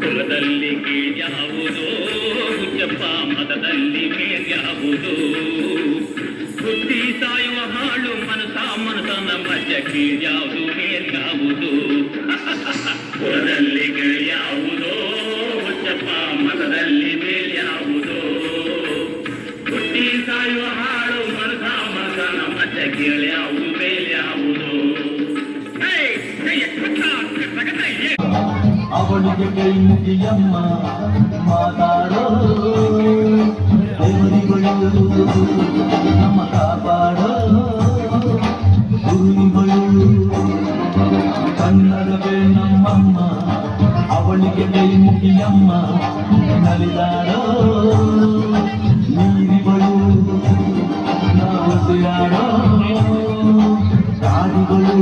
ಕುಲದಲ್ಲಿ ಕೀಳ್ಯಾವುದೋ ಹುಚ್ಚಪ್ಪ ಮತದಲ್ಲಿ ಮೇಲ್ಯಾವುದೋ ಬುದ್ಧಿ ಸಾಯುವ ಹಾಳು ಮನಸನ ಮಧ್ಯ ಕೀಳ್ಯಾವುದು ಮೇಲ್ಯಾವುದು ಕುಲದಲ್ಲಿ ಕೀಳ್ಯಾವುದೋ ಹುಚ್ಚಪ್ಪ ಮತದಲ್ಲಿ ಮೇಲ್ಯಾವುದೋ ಬುದ್ಧಿ ಸಾಯುವ ಹಾಳು ಮನಸನ ಮಧ್ಯ ಕೀಳ್ಯಾವುದು ಮೇಲ್ಯಾವುದು ಅವಳಿಗೆ ಕೈ ಮುಗಿಯಮ್ಮ ಮಾತಾಡೋ ದೇವರಿಗಳು ನಮ್ಮ ಕಾಪಾಡೋ ಗುರುಗಳು ಕನ್ನಡವೇ ನಮ್ಮಮ್ಮ ಅವಳಿಗೆ ಕೈ ಮುಗಿಯಮ್ಮ ನಲಿದಾಡೋ ನೀರಿಗಳು ನಾವು ಸಿಯಾಡೋ ಗಾಡಿಗಳು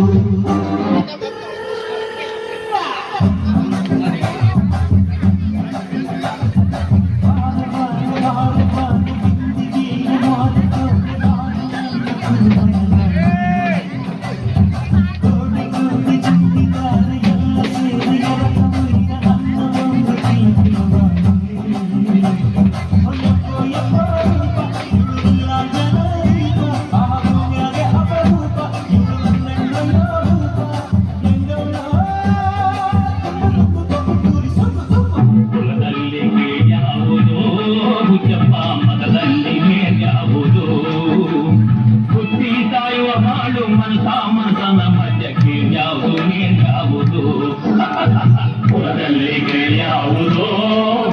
ಕುಲದಲ್ಲಿ ಯಾವುದೋ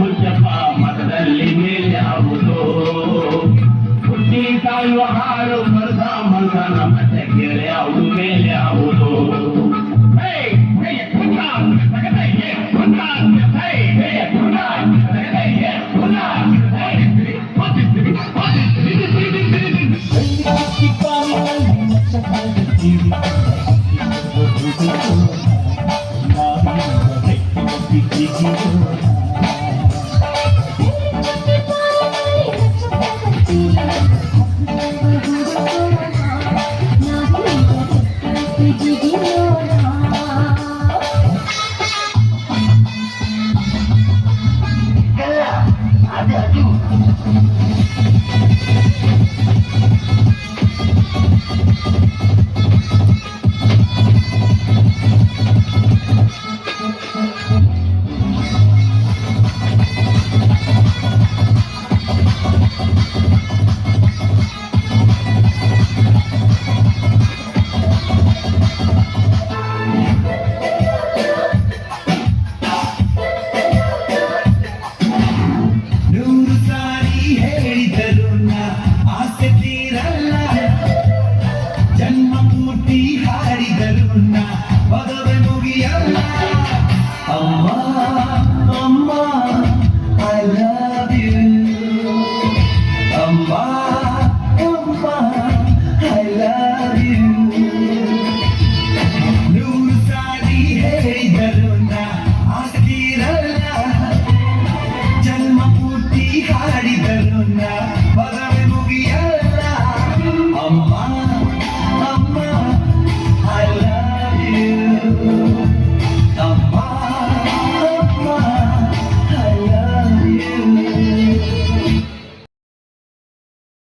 ಹುಚ್ಚಪ್ಪ ಮತದಲ್ಲಿ ಮೇಲ್ಯಾವುದೋ ಬುದ್ಧಿ ಸಾಯುವ ಹಾಳು ಮನಸನ ಮಧ್ಯ ಯಾವುದು ಮೇಲ್ಯಾವುದೋ